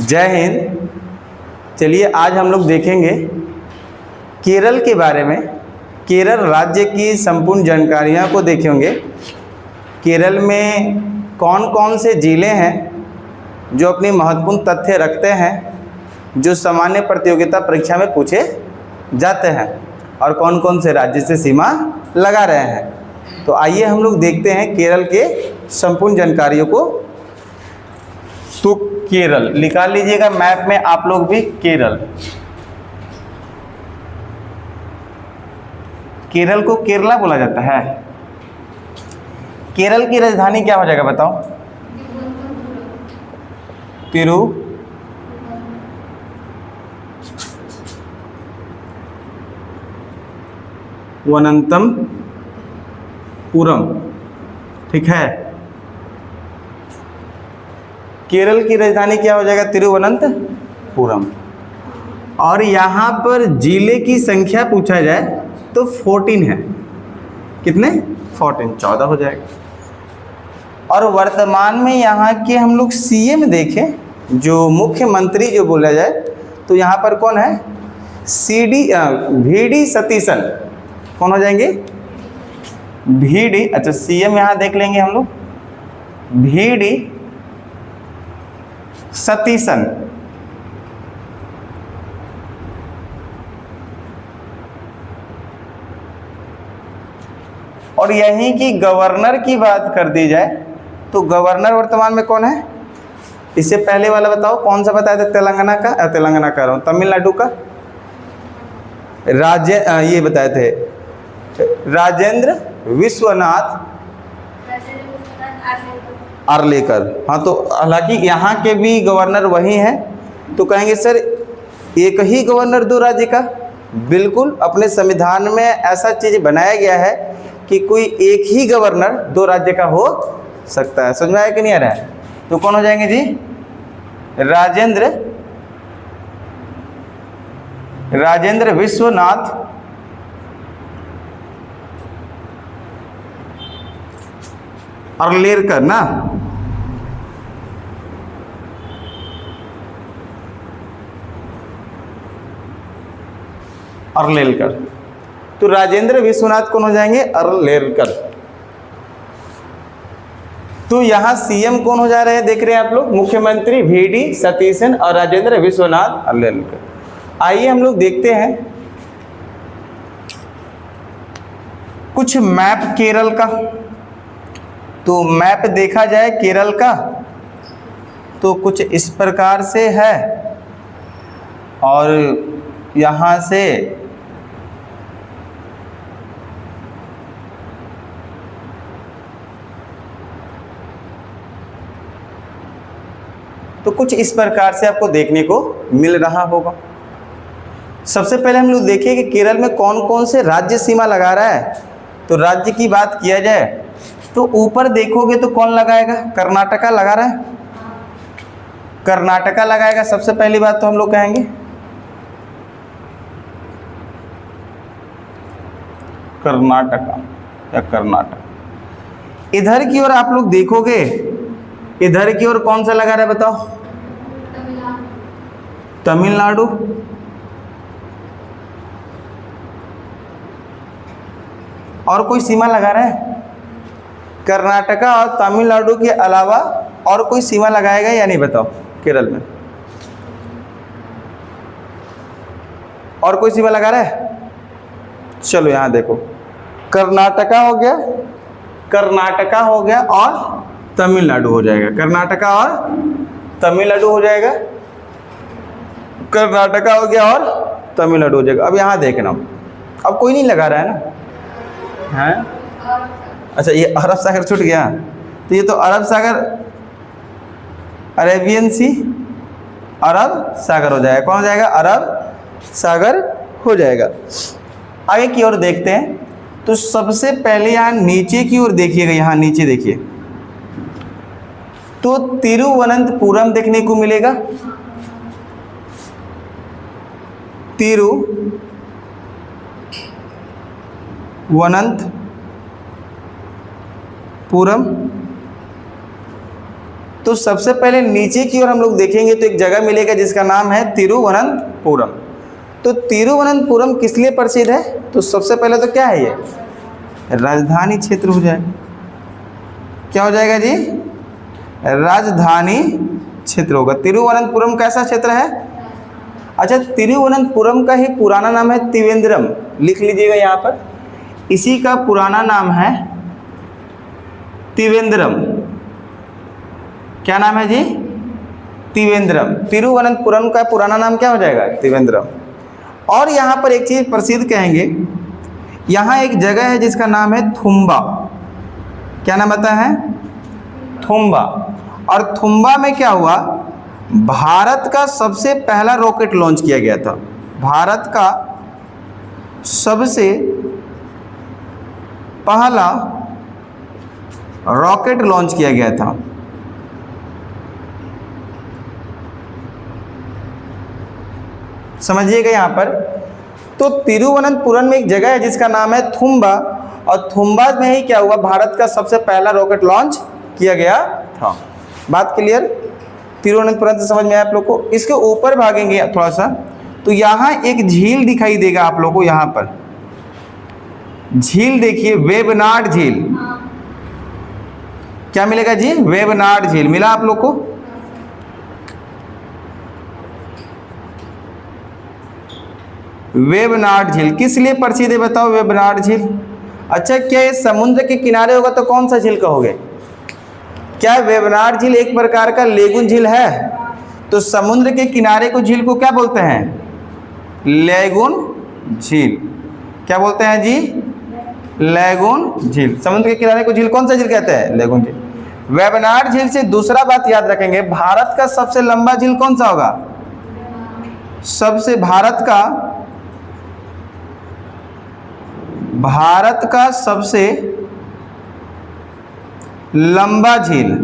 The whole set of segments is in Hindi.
जय हिंद। चलिए आज हम लोग देखेंगे केरल के बारे में। केरल राज्य की संपूर्ण जानकारियाँ को देखेंगे। केरल में कौन कौन से ज़िले हैं जो अपनी महत्वपूर्ण तथ्य रखते हैं, जो सामान्य प्रतियोगिता परीक्षा में पूछे जाते हैं, और कौन कौन से राज्य से सीमा लगा रहे हैं। तो आइए हम लोग देखते हैं केरल के संपूर्ण जानकारियों को। तो केरल निकाल लीजिएगा मैप में आप लोग भी। केरल को केरला बोला जाता है। केरल की राजधानी क्या हो जाएगा बताओ? तिरुवनंतपुरम। ठीक है, केरल की राजधानी क्या हो जाएगा? तिरुवनंतपुरम। और यहाँ पर जिले की संख्या पूछा जाए तो 14 है। कितने? 14, 14 हो जाएगा। और वर्तमान में यहाँ के हम लोग सीएम देखें, जो मुख्यमंत्री जो बोला जाए तो यहाँ पर कौन है? वीडी सतीशन। कौन हो जाएंगे? वीडी। अच्छा, सीएम यहाँ देख लेंगे हम लोग, वीडी सतीशन। और यहीं की गवर्नर की बात कर दी जाए तो गवर्नर वर्तमान में कौन है? इससे पहले वाला बताओ कौन सा बताया था? तेलंगाना का, तेलंगाना कह रहा हूँ, तमिलनाडु का ये बताए थे राजेंद्र विश्वनाथ आर्लेकर। हाँ, तो हालांकि यहाँ के भी गवर्नर वही हैं। तो कहेंगे सर एक ही गवर्नर दो राज्य का? बिल्कुल, अपने संविधान में ऐसा चीज़ बनाया गया है कि कोई एक ही गवर्नर दो राज्य का हो सकता है। समझ में आया कि नहीं आ रहा है? तो कौन हो जाएंगे जी? राजेंद्र विश्वनाथ आर्लेकर ना। आर्लेकर। तो राजेंद्र विश्वनाथ कौन हो जाएंगे? आर्लेकर। तो यहाँ सीएम कौन हो जा रहे हैं देख रहे हैं आप लोग? मुख्यमंत्री वीडी सतीशन और राजेंद्र विश्वनाथ आर्लेकर। आइए हम लोग देखते हैं कुछ मैप केरल का। तो मैप देखा जाए केरल का तो कुछ इस प्रकार से है, और यहाँ से तो कुछ इस प्रकार से आपको देखने को मिल रहा होगा। सबसे पहले हम लोग देखिए कि केरल में कौन कौन से राज्य सीमा लगा रहा है। तो राज्य की बात किया जाए तो ऊपर देखोगे तो कौन लगाएगा? कर्नाटका लगा रहा है। कर्नाटका लगाएगा सबसे पहली बात तो हम लोग कहेंगे। कर्नाटका या कर्नाटक। इधर की ओर आप लोग देखोगे, इधर की ओर कौन सा लगा रहा है बताओ? तमिलनाडु। और कोई सीमा लगा रहा है? कर्नाटका और तमिलनाडु के अलावा और कोई सीमा लगाएगा या नहीं बताओ केरल में? और कोई सीमा लगा रहा है? चलो यहाँ देखो, कर्नाटका हो गया, कर्नाटका हो गया और तमिलनाडु हो जाएगा। कर्नाटका और तमिलनाडु हो जाएगा, कर्नाटका हो गया और तमिलनाडु हो जाएगा। अब यहाँ देखना, अब कोई नहीं लगा रहा है ना, है? अच्छा, ये अरब सागर छूट गया। तो ये तो अरब सागर, अरेबियन सी, अरब सागर हो जाएगा। कौन हो जाएगा? अरब सागर हो जाएगा। आगे की ओर देखते हैं। तो सबसे पहले यहाँ नीचे की ओर देखिएगा, यहाँ नीचे देखिए तो तिरुवनंतपुरम देखने को मिलेगा। तिरुवनंतपुरम। तो सबसे पहले नीचे की ओर हम लोग देखेंगे तो एक जगह मिलेगा जिसका नाम है तिरुवनंतपुरम। तो तिरुवनंतपुरम किस लिए प्रसिद्ध है? तो सबसे पहले तो क्या है, ये राजधानी क्षेत्र हो जाएगा। क्या हो जाएगा जी? राजधानी क्षेत्र होगा। तिरुवनंतपुरम कैसा क्षेत्र है? अच्छा, तिरुवनंतपुरम का ही पुराना नाम है त्रिवेंद्रम, लिख लीजिएगा यहाँ पर। इसी का पुराना नाम है त्रिवेंद्रम। क्या नाम है जी? त्रिवेंद्रम। तिरुवनंतपुरम का पुराना नाम क्या हो जाएगा? त्रिवेंद्रम। और यहाँ पर एक चीज़ प्रसिद्ध कहेंगे, यहाँ एक जगह है जिसका नाम है थुम्बा। क्या नाम आता है? थुम्बा। और थुम्बा में क्या हुआ? भारत का सबसे पहला रॉकेट लॉन्च किया गया था। भारत का सबसे पहला रॉकेट लॉन्च किया गया था। समझिएगा यहाँ पर। तो तिरुवनंतपुरम में एक जगह है जिसका नाम है थुम्बा, और थुम्बा में ही क्या हुआ? भारत का सबसे पहला रॉकेट लॉन्च किया गया था। बात क्लियर? तिरुवनंतपुरम से समझ में आया आप लोग को? इसके ऊपर भागेंगे थोड़ा सा तो यहाँ एक झील दिखाई देगा आप लोग को। यहाँ पर झील देखिए, वेबनाड झील। क्या मिलेगा जी? वेबनाड झील मिला आप लोग को? वेबनाड झील किस लिए प्रसिद्ध है बताओ? वेबनाड झील। अच्छा, क्या ये समुद्र के किनारे होगा तो कौन सा झील कहोगे? क्या वेबनाड झील एक प्रकार का लेगुन झील है? तो समुद्र के किनारे को झील को क्या बोलते हैं? लेगुन झील। क्या बोलते हैं जी? लेगुन झील। समुद्र के किनारे को झील कौन सा झील कहते हैं? लेगुन झील। वेबनाड झील से दूसरा बात याद रखेंगे, भारत का सबसे लंबा झील कौन सा होगा? भारत का सबसे लंबा झील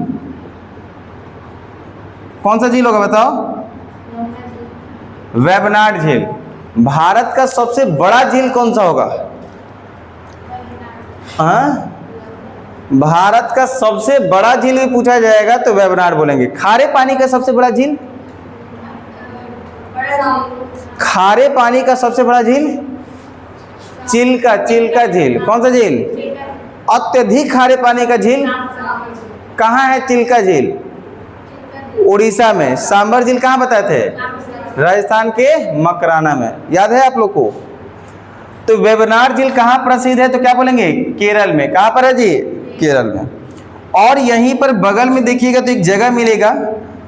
कौन सा झील होगा बताओ? वेबनाड झील। भारत का सबसे बड़ा झील कौन सा होगा? हाँ, भारत का सबसे बड़ा झील भी पूछा जाएगा तो वेबनाड बोलेंगे। खारे पानी का सबसे बड़ा झील? खारे पानी का सबसे बड़ा झील? चिल्का झील। कौन सा झील? अत्यधिक खारे पानी का झील कहाँ है? चिल्का झील उड़ीसा में। सांबर झील कहाँ बताए थे? राजस्थान के मकराना में। याद है आप लोग को? तो वेबनाड झील कहाँ प्रसिद्ध है? तो क्या बोलेंगे? केरल में। कहाँ पर है जी? केरल में। और यहीं पर बगल में देखिएगा तो एक जगह मिलेगा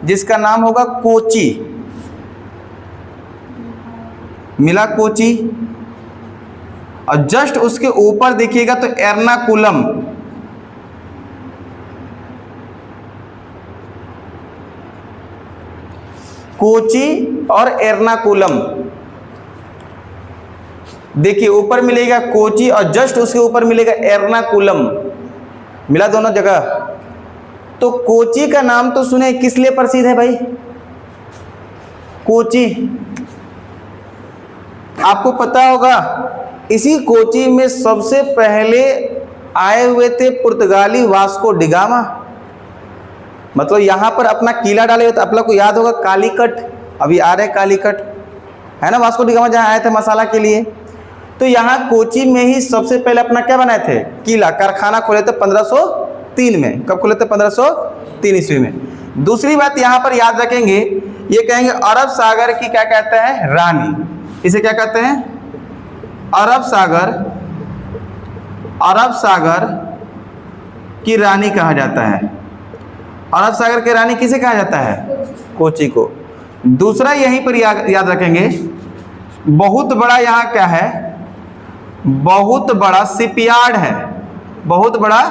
जिसका नाम होगा कोची। मिला कोची। और जस्ट उसके ऊपर देखिएगा तो एर्नाकुलम। कोची और एर्नाकुलम देखिए, ऊपर मिलेगा कोची और जस्ट उसके ऊपर मिलेगा एर्नाकुलम। मिला दोनों जगह। तो कोची का नाम तो सुने, किस लिए प्रसिद्ध है भाई? कोची आपको पता होगा, इसी कोची में सबसे पहले आए हुए थे पुर्तगाली वास्को डिगामा। मतलब यहाँ पर अपना किला डाले हुए। तो आप लोग को याद होगा कालीकट, अभी आ रहे कालीकट है ना? वास्को डिगामा जहाँ आए थे मसाला के लिए। तो यहाँ कोची में ही सबसे पहले अपना क्या बनाए थे? किला, कारखाना खोले थे 1503 में। कब खोले थे? 1503 ईस्वी में। दूसरी बात यहाँ पर याद रखेंगे, ये कहेंगे अरब सागर की क्या कहते हैं? रानी। इसे क्या कहते हैं? अरब सागर की रानी कहा जाता है। अरब सागर की रानी किसे कहा जाता है? कोची को। दूसरा यहीं पर याद रखेंगे, बहुत बड़ा यहाँ क्या है? बहुत बड़ा शिपयार्ड है। बहुत बड़ा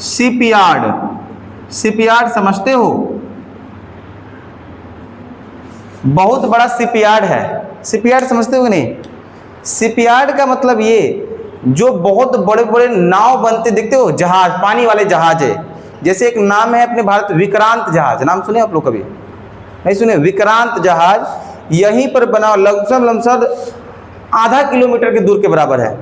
शिपयार्ड समझते हो? बहुत बड़ा शिपयार्ड है। शिपयार्ड समझते हो कि नहीं? शिपयार्ड का मतलब ये, जो बहुत बड़े बड़े नाव बनते दिखते हो, जहाज, पानी वाले जहाज है। जैसे एक नाम है अपने भारत, विक्रांत जहाज। नाम सुने आप लोग? कभी नहीं सुने? विक्रांत जहाज यहीं पर बना, लमसम आधा किलोमीटर की दूर के बराबर है।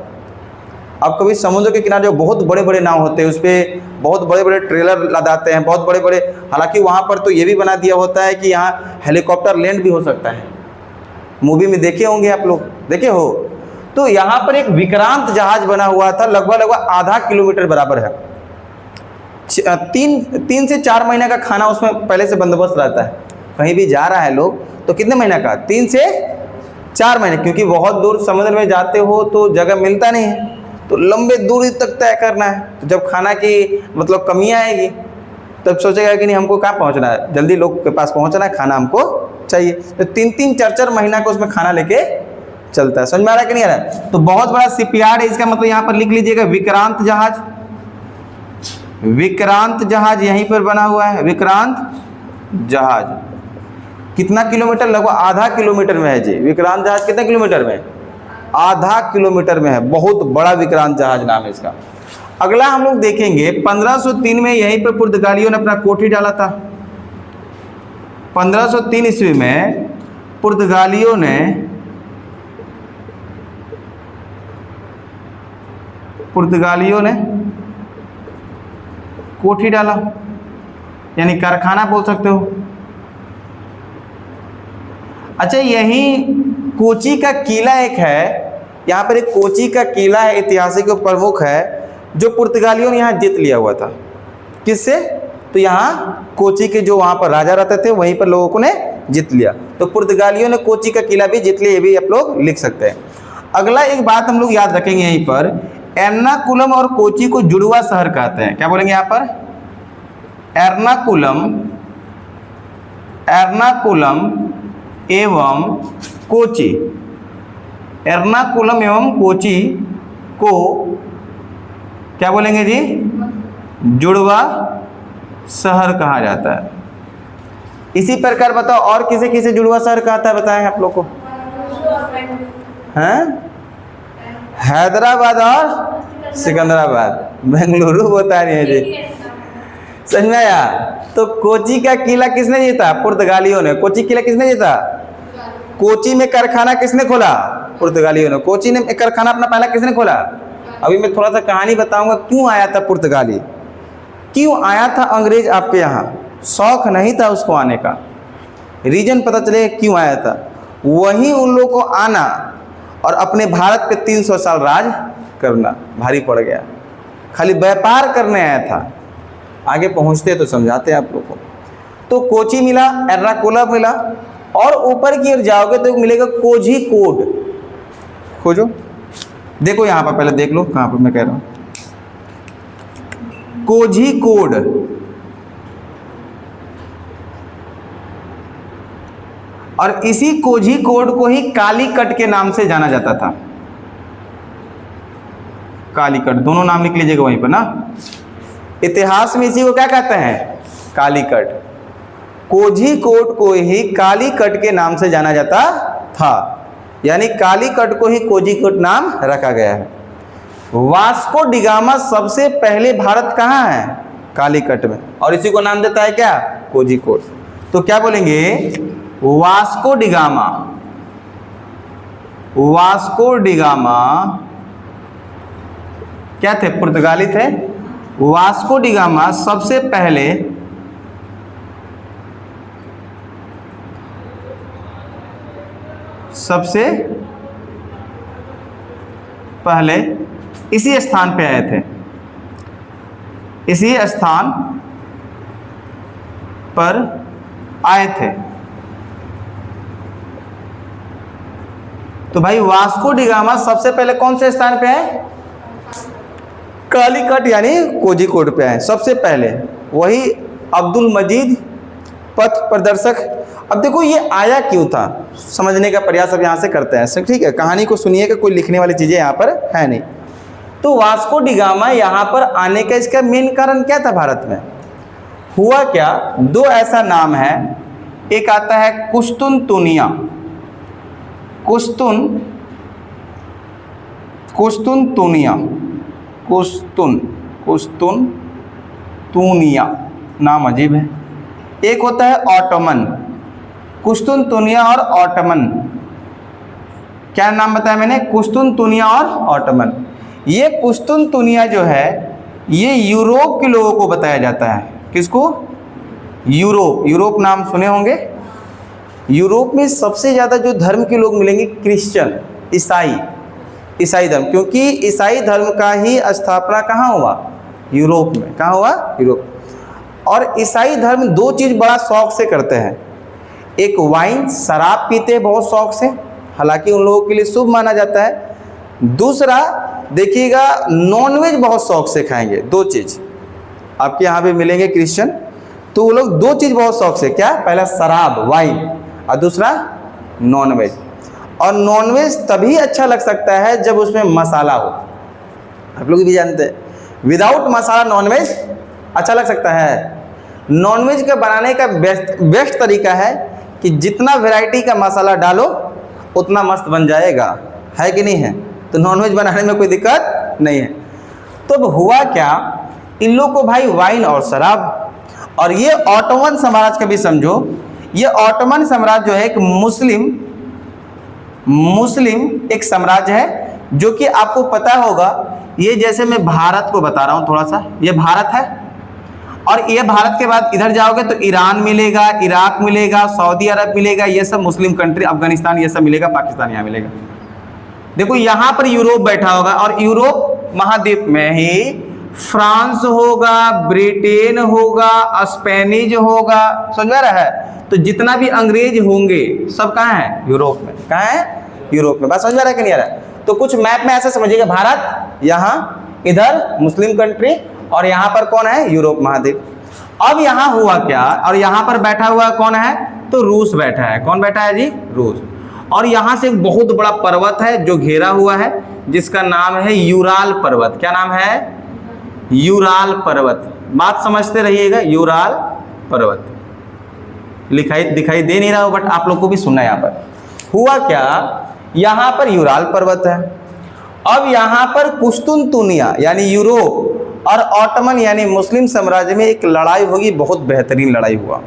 अब कभी समुद्र के किनारे जो बहुत बड़े बड़े नाव होते हैं उस पर बहुत बड़े बड़े ट्रेलर लदाते हैं, बहुत बड़े बड़े, हालांकि वहाँ पर तो ये भी बना दिया होता है कि यहाँ हेलीकॉप्टर लैंड भी हो सकता है। मूवी में देखे होंगे आप लोग, देखे हो। तो यहाँ पर एक विक्रांत जहाज बना हुआ था, लगभग आधा किलोमीटर बराबर है। 3 से 4 महीने का खाना उसमें पहले से बंदोबस्त रहता है। कहीं भी जा रहा है लोग तो कितने महीने का, 3 से 4 महीने, क्योंकि बहुत दूर समुद्र में जाते हो तो जगह मिलता नहीं है, तो लंबे दूरी तक तय करना है। तो जब खाना की मतलब कमी आएगी तब सोचेगा कि नहीं हमको कहाँ पहुँचना है, जल्दी लोग के पास पहुँचना है, खाना हमको चाहिए। तो 3-3, 4-4 महीना का उसमें खाना लेके चलता है। समझ में आ रहा है कि नहीं आ रहा है। तो बहुत बड़ा शिपयार्ड है, इसका मतलब यहाँ पर लिख लीजिएगा विक्रांत जहाज। विक्रांत जहाज यहीं पर बना हुआ है। विक्रांत जहाज कितना किलोमीटर, लगभग आधा किलोमीटर में है जी। विक्रांत जहाज कितने किलोमीटर में, आधा किलोमीटर में है। बहुत बड़ा विक्रांत जहाज नाम है इसका। अगला हम लोग देखेंगे 1503 में यहीं पर पुर्तगालियों ने अपना कोठी डाला था। 1503 ईस्वी में पुर्तगालियों ने कोठी डाला, यानी कारखाना बोल सकते हो। अच्छा, यही कोची का किला एक है, यहाँ पर एक कोची का किला है, ऐतिहासिक प्रमुख है, जो पुर्तगालियों ने यहाँ जीत लिया हुआ था। किससे, तो यहाँ कोची के जो वहाँ पर राजा रहते थे वहीं पर लोगों को ने जीत लिया। तो पुर्तगालियों ने कोची का किला भी जीत लिया, ये भी आप लोग लिख सकते हैं। अगला एक बात हम लोग याद रखेंगे यहीं पर, एर्नाकुलम और कोची को जुड़वा शहर कहते हैं। क्या बोलेंगे यहाँ पर, एर्नाकुलम एवं कोची। एर्नाकुलम एवं कोची को क्या बोलेंगे जी, जुड़वा शहर कहा जाता है। इसी प्रकार बताओ और किसे किसे जुड़वा शहर कहता है, बताएं आप लोग को। हैं, हैदराबाद और सिकंदराबाद, बेंगलुरु बता रही है जी। समझ में आया। तो कोची का किला किसने जीता, पुर्तगालियों ने। कोची किला किसने जीता, कोची में कारखाना किसने खोला, पुर्तगालियों ने। कोची ने कारखाना अपना पहला किसने खोला। अभी मैं थोड़ा सा कहानी बताऊंगा, क्यों आया था पुर्तगाली, क्यों आया था अंग्रेज आपके यहाँ। शौक नहीं था उसको आने का, रीजन पता चले क्यों आया था। वहीं उन लोगों को आना और अपने भारत पे 300 साल राज करना भारी पड़ गया। खाली व्यापार करने आया था, आगे पहुंचते तो समझाते आप लोग को। तो कोची मिला, एर्नाकुलम मिला, और ऊपर की ओर जाओगे तो मिलेगा कोझीकोड। खोजो, देखो यहाँ पर, पहले देख लो कहाँ पर मैं कह रहा हूँ, कोझीकोड। और इसी कोझीकोड को ही कालीकट के नाम से जाना जाता था। कालीकट, दोनों नाम लिख लीजिएगा वहीं पर ना। इतिहास में इसी को क्या कहते हैं, कालीकट। कोझीकोड को ही कालीकट के नाम से जाना जाता था, यानी कालीकट को ही कोझीकोड नाम रखा गया है। वास्को डिगामा सबसे पहले भारत कहाँ है, कालीकट में, और इसी को नाम देता है क्या, कोझीकोड। तो क्या बोलेंगे, वास्को डिगामा। वास्को डिगामा क्या थे, पुर्तगाली थे। वास्को डिगामा सबसे पहले इसी स्थान पे आए थे, इसी स्थान पर आए थे। तो भाई वास्को डिगामा सबसे पहले कौन से स्थान पे है, कालीकट यानी कोझीकोड पे आए सबसे पहले। वही अब्दुल मजीद पथ प्रदर्शक। अब देखो ये आया क्यों था, समझने का प्रयास अब यहाँ से करते हैं। ठीक है, कहानी को सुनिएगा, कोई लिखने वाली चीज़ें यहाँ पर है नहीं। तो वास्को डिगामा यहाँ पर आने का इसका मेन कारण क्या था, भारत में हुआ क्या, दो ऐसा नाम है। एक आता है कुस्तुनतुनिया, कुस्तुनतुनिया, नाम अजीब है। एक होता है ऑटोमन, कुस्तुनतुनिया और ऑटोमन। क्या नाम बताया मैंने, कुस्तुनतुनिया और ऑटोमन। ये कुस्तुनतुनिया जो है ये यूरोप के लोगों को बताया जाता है। किसको? यूरोप। यूरोप नाम सुने होंगे। यूरोप में सबसे ज़्यादा जो धर्म के लोग मिलेंगे क्रिश्चियन, ईसाई धर्म, क्योंकि ईसाई धर्म का ही स्थापना कहाँ हुआ? यूरोप में। कहाँ हुआ? यूरोप। और ईसाई धर्म दो चीज़ बड़ा शौक से करते हैं। एक वाइन, शराब पीते हैं बहुत शौक से, हालांकि उन लोगों के लिए शुभ माना जाता है। दूसरा देखिएगा, नॉनवेज बहुत शौक से खाएंगे। दो चीज़ आपके यहाँ पे मिलेंगे क्रिश्चियन, तो वो लोग दो चीज़ बहुत शौक से, क्या? पहला शराब, वाइन, और दूसरा नॉनवेज। और नॉनवेज तभी अच्छा लग सकता है जब उसमें मसाला हो। आप लोग भी जानते हैं, विदाउट मसाला नॉनवेज अच्छा लग सकता है। नॉनवेज का बनाने का बेस्ट तरीका है कि जितना वैरायटी का मसाला डालो उतना मस्त बन जाएगा, है कि नहीं है? तो नॉनवेज बनाने में कोई दिक्कत नहीं है। तो अब हुआ क्या, इन लोग को भाई वाइन और शराब। और ये ऑटोमन साम्राज्य का भी समझो, ये ऑटोमन साम्राज्य जो है एक मुस्लिम एक साम्राज्य है, जो कि आपको पता होगा, ये जैसे मैं भारत को बता रहा हूँ थोड़ा सा, ये भारत है, और ये भारत के बाद इधर जाओगे तो ईरान मिलेगा, इराक मिलेगा, सऊदी अरब मिलेगा, ये सब मुस्लिम कंट्री, अफगानिस्तान, ये सब मिलेगा, पाकिस्तान यहाँ मिलेगा। देखो यहाँ पर यूरोप बैठा होगा, और यूरोप महाद्वीप में ही फ्रांस होगा, ब्रिटेन होगा, स्पेनिश होगा, समझ में रहा है? तो जितना भी अंग्रेज होंगे सब कहाँ है? यूरोप में। कहाँ है? यूरोप में। बात समझ में आ रहा है कि नहीं आ रहा है? तो कुछ मैप में ऐसा समझिएगा, भारत यहाँ, इधर मुस्लिम कंट्री, और यहाँ पर कौन है? यूरोप महाद्वीप। अब यहाँ हुआ क्या, और यहाँ पर बैठा हुआ कौन है? तो रूस बैठा है। कौन बैठा है जी? रूस। और यहाँ से एक बहुत बड़ा पर्वत है जो घेरा हुआ है, जिसका नाम है यूराल पर्वत। क्या नाम है? यूराल पर्वत। बात समझते रहिएगा, यूराल पर्वत दिखाई दे नहीं रहा हो, बट आप लोग को भी सुनना है। यहाँ पर हुआ क्या, यहाँ पर यूराल पर्वत है। अब यहाँ पर कुस्तुनतुनिया यानी यूरोप और ऑटोमन यानी मुस्लिम साम्राज्य में एक लड़ाई होगी, बहुत बेहतरीन लड़ाई हुआ।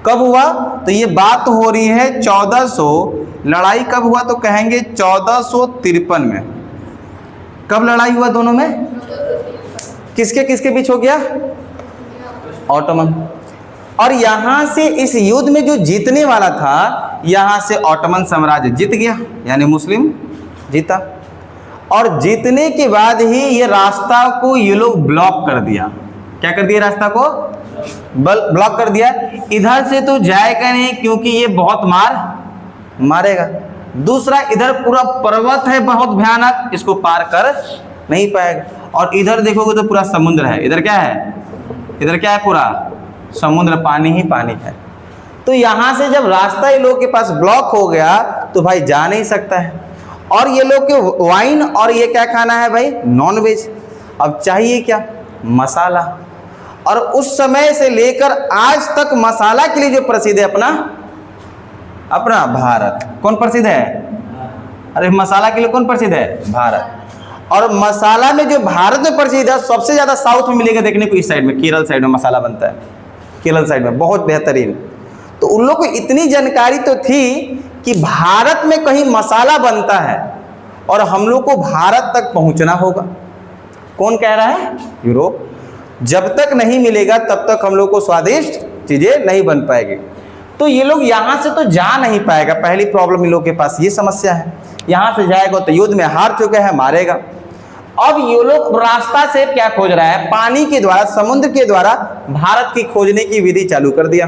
कब हुआ? तो ये बात हो रही है 1400। लड़ाई कब हुआ? तो कहेंगे 1453 में। कब लड़ाई हुआ दोनों में? किसके किसके बीच हो गया? ऑटोमन। और यहां से इस युद्ध में जो जीतने वाला था, यहां से ऑटोमन साम्राज्य जीत गया, यानी मुस्लिम जीता। और जीतने के बाद ही ये रास्ता को ये लोग ब्लॉक कर दिया। क्या कर दिया? रास्ता को ब्लॉक कर दिया। इधर से तो जाएगा नहीं, क्योंकि ये बहुत मारेगा। दूसरा, इधर पूरा पर्वत है बहुत भयानक, इसको पार कर नहीं पाएगा। और इधर देखोगे तो पूरा समुद्र है। इधर क्या है? इधर क्या है? पूरा समुद्र, पानी ही पानी है। तो यहां से जब रास्ता ये लोग के पास ब्लॉक हो गया तो भाई जा नहीं सकता है। और ये लोग के वाइन और ये क्या खाना है भाई? नॉनवेज। अब चाहिए क्या? मसाला। और उस समय से लेकर आज तक मसाला के लिए जो प्रसिद्ध है अपना भारत। कौन प्रसिद्ध है? अरे मसाला के लिए कौन प्रसिद्ध है? भारत। और मसाला में जो भारत में प्रसिद्ध है, सबसे ज्यादा साउथ में मिलेगा देखने को, इस साइड में, केरल साइड में मसाला बनता है। केरल साइड में बहुत बेहतरीन। तो उन लोग को इतनी जानकारी तो थी कि भारत में कहीं मसाला बनता है और हम लोग को भारत तक पहुंचना होगा। कौन कह रहा है? यूरोप। जब तक नहीं मिलेगा तब तक हम लोग को स्वादिष्ट चीजें नहीं बन पाएगी। तो ये लोग यहाँ से तो जा नहीं पाएगा। पहली प्रॉब्लम इन लोग के पास ये समस्या है, यहाँ से जाएगा तो युद्ध में हार चुके हैं, मारेगा। अब ये लोग रास्ता से क्या खोज रहा है? पानी के द्वारा, समुद्र के द्वारा भारत की खोजने की विधि चालू कर दिया।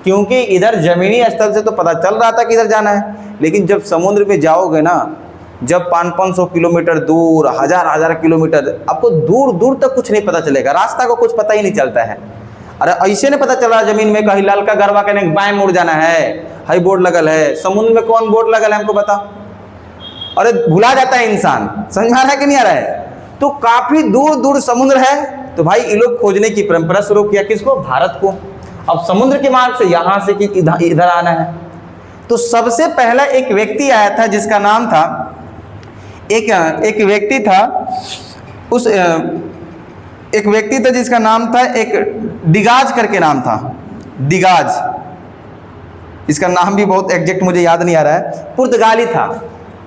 क्योंकि इधर जमीनी स्तर से तो पता चल रहा था कि इधर जाना है, लेकिन जब समुद्र में जाओगे ना, जब 500-500 किलोमीटर दूर, हजार किलोमीटर, आपको दूर दूर तक कुछ नहीं पता चलेगा, रास्ता को कुछ पता ही नहीं चलता है। अरे ऐसे नहीं पता चल रहा जमीन में, कहीं लाल का गरबा कहने बाएं मुड़ जाना है, हाई बोर्ड लगल है। समुद्र में कौन बोर्ड लगल है हमको बताओ? अरे भुला जाता है इंसान। समझ में आ रहा है कि नहीं आ रहा है? तो काफी दूर दूर समुद्र है। तो भाई ये लोग खोजने की परंपरा शुरू किया। किसको? भारत को। अब समुद्र के मार्ग से यहाँ से कि इधर आना है। तो सबसे पहला एक व्यक्ति आया था जिसका नाम था, एक व्यक्ति था, एक व्यक्ति था जिसका नाम था, एक डिगाज करके नाम था, डिगाज। इसका नाम भी बहुत एग्जैक्ट मुझे याद नहीं आ रहा है, पुर्तगाली था।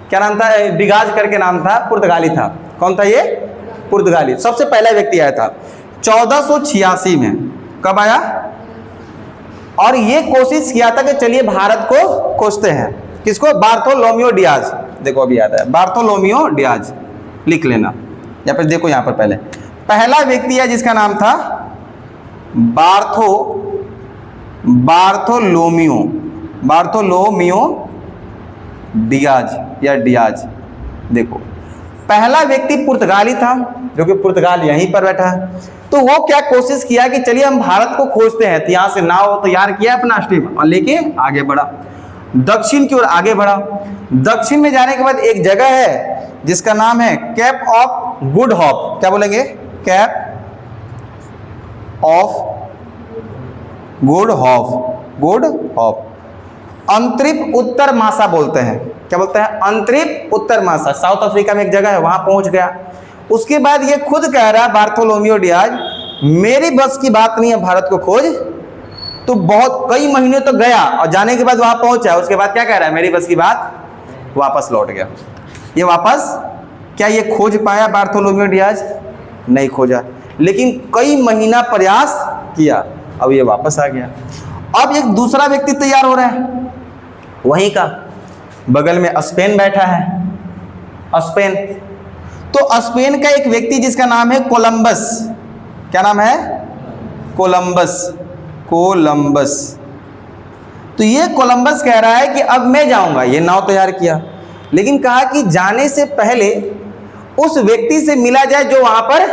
क्या नाम था? डिगाज करके नाम था, पुर्तगाली था। कौन था ये? पुर्तगाली। सबसे पहला व्यक्ति आया था 1486 में। कब आया? और ये कोशिश किया था कि चलिए भारत को खोजते हैं। किसको? Bartolomeu Diaz. देखो अभी याद है, बार्थोलोमियो डियाज, लिख लेना या फिर देखो यहां पर पहला व्यक्ति है जिसका नाम था बार्थोलोमियो डियाज या डियाज। देखो पहला व्यक्ति पुर्तगाली था, जो कि पुर्तगाल यहीं पर बैठा है। तो वो क्या कोशिश किया कि चलिए हम भारत को खोजते हैं। तो यहाँ से नाव तैयार किया अपना स्टीम और लेके आगे बढ़ा, दक्षिण की ओर आगे बढ़ा। दक्षिण में जाने के बाद एक जगह है जिसका नाम है कैप ऑफ गुड होप। क्या बोलेंगे? Cape of good hope. अंतरिप उत्तर मासा बोलते हैं। क्या बोलते हैं? अंतरिप उत्तर मासा। साउथ अफ्रीका में एक जगह है, वहां पहुंच गया। उसके बाद ये खुद कह रहा है बार्थोलोमियो डियाज, मेरी बस की बात नहीं है भारत को खोज। तो बहुत कई महीने तो गया और जाने के बाद वहां पहुंचा। उसके बाद क्या कह रहा है? मेरी बस की बात, वापस लौट गया। ये वापस क्या ये खोज पाया बार्थोलोमियो डियाज? नहीं खोजा, लेकिन कई महीना प्रयास किया, अब ये वापस आ गया। अब एक दूसरा व्यक्ति तैयार हो रहा है, वहीं का बगल में स्पेन बैठा है। स्पेन, तो स्पेन का एक व्यक्ति जिसका नाम है कोलंबस। क्या नाम है? कोलंबस। तो ये कोलंबस कह रहा है कि अब मैं जाऊंगा। ये नाव तैयार किया, लेकिन कहा कि जाने से पहले उस व्यक्ति से मिला जाए जो वहां पर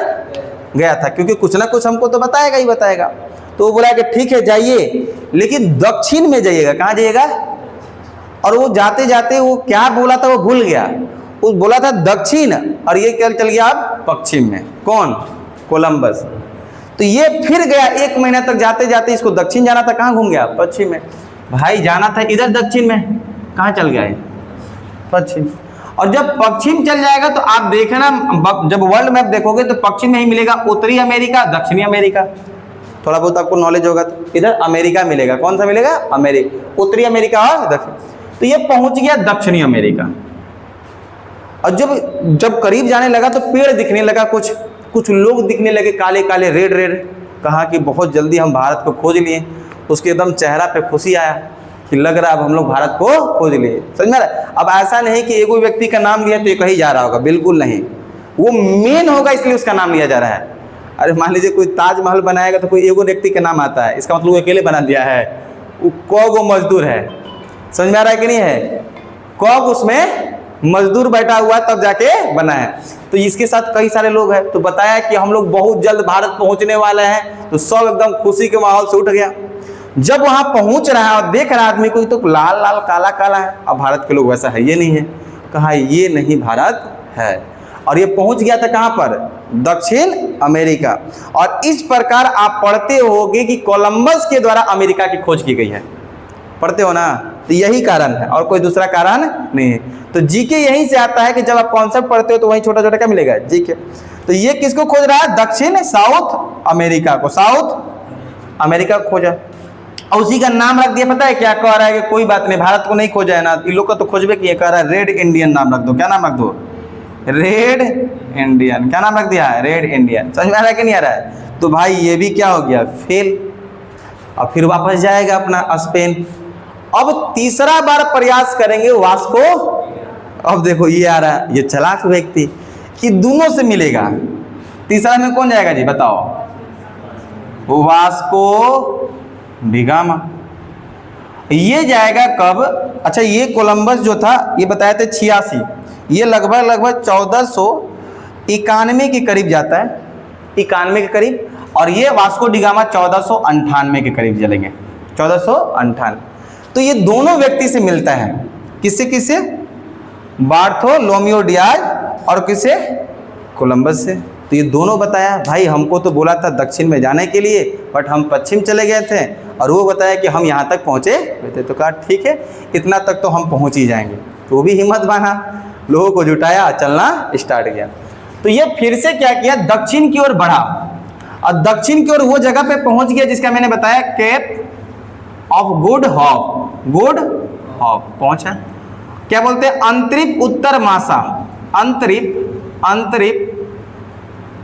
गया था, क्योंकि कुछ ना कुछ हमको तो बताएगा ही बताएगा। तो वो बोला कि ठीक है जाइए, लेकिन दक्षिण में जाइएगा। कहाँ जाइएगा? और वो जाते जाते वो क्या बोला था वो भूल गया। वो बोला था दक्षिण, और ये क्या चल गया अब पश्चिम में। कौन? कोलंबस। तो ये फिर गया, 1 महीना तक जाते जाते इसको दक्षिण जाना था, कहाँ घूम गया? पश्चिम में। भाई जाना था इधर दक्षिण में, कहाँ चल गया? पश्चिम। और जब पश्चिम चल जाएगा तो आप देखना, जब वर्ल्ड मैप देखोगे तो पश्चिम में ही मिलेगा उत्तरी अमेरिका, दक्षिणी अमेरिका। थोड़ा बहुत आपको नॉलेज होगा तो इधर अमेरिका मिलेगा। कौन सा मिलेगा? अमेरिका, उत्तरी अमेरिका और दक्षिण। तो ये पहुंच गया दक्षिणी अमेरिका। और जब करीब जाने लगा तो पेड़ दिखने लगा, कुछ लोग दिखने लगे, काले काले, रेड रेड। कहा कि बहुत जल्दी हम भारत को खोज लिए। उसके एकदम चेहरा पे खुशी आया कि लग रहा है अब हम लोग भारत को खोज लिए। समझ में? अब ऐसा नहीं कि एक व्यक्ति का नाम लिया तो ये कहीं जा रहा होगा, बिल्कुल नहीं। वो मेन होगा इसलिए उसका नाम लिया जा रहा है। अरे मान लीजिए कोई ताजमहल बनाएगा तो कोई एगो व्यक्ति का नाम आता है, इसका मतलब वो अकेले बना दिया है। वो कौ मजदूर है, समझ में आ रहा है कि नहीं है? कौ उसमें मजदूर बैठा हुआ तब जाके बना है। तो इसके साथ कई सारे लोग हैं। तो बताया कि हम लोग बहुत जल्द भारत पहुंचने वाले हैं। तो सब एकदम खुशी के माहौल से उठ गया। जब वहां पहुंच रहा है और देख रहा आदमी को तो लाल लाल काला काला है। अब भारत के लोग वैसा है ये नहीं है। कहा ये नहीं भारत है। और ये पहुंच गया था कहां पर? दक्षिण अमेरिका। और इस प्रकार आप पढ़ते होगे कि कोलंबस के द्वारा अमेरिका की खोज की गई है। पढ़ते हो ना? तो यही कारण है और कोई दूसरा कारण नहीं है। तो जीके यहीं से आता है कि जब आप कॉन्सेप्ट पढ़ते हो तो वहीं छोटा छोटा क्या मिलेगा? जीके। तो ये किसको खोज रहा है? दक्षिण साउथ अमेरिका को, साउथ अमेरिका खोजा और उसी का नाम रख दिया। पता है क्या कह रहा है? कि कोई बात नहीं, भारत को नहीं खोजा है ना, इन लोग का तो खोजबे किए। कह रहा है रेड इंडियन नाम रख दो। क्या नाम रख दो? Red Indian. क्या नाम रख दिया है? Red Indian. समझ में आ रहा है कि नहीं आ रहा है? तो भाई ये भी क्या हो गया? फेल। और फिर वापस जाएगा अपना स्पेन। अब तीसरा बार प्रयास करेंगे वास्को। अब देखो ये आ रहा है, ये चालाक व्यक्ति कि दोनों से मिलेगा। तीसरा में कौन जाएगा जी बताओ? Vasco da Gama. ये जाएगा कब? अच्छा ये कोलंबस जो था ये बताया थे 86, ये लगभग 1491 के करीब जाता है, 91 के करीब। और ये वास्को डिगामा 1498 के करीब चलेंगे, 1498। तो ये दोनों व्यक्ति से मिलता है। किससे किससे? बार्थोलोमियो डियाज और किससे? कोलंबस से। तो ये दोनों बताया भाई हमको तो बोला था दक्षिण में जाने के लिए, बट हम पश्चिम चले गए थे। और वो बताया कि हम यहाँ तक पहुँचे थे। तो कहा ठीक है इतना तक तो हम पहुँच ही जाएंगे। तो वो भी हिम्मत बांधा, लोगों को जुटाया, चलना स्टार्ट किया। तो ये फिर से क्या किया? दक्षिण की ओर बढ़ा और दक्षिण की ओर वो जगह पे पहुँच गया जिसका मैंने बताया cap of good hope. Good hope पहुंचा। क्या बोलते हैं? अंतरिप उत्तर मासा। अंतरिप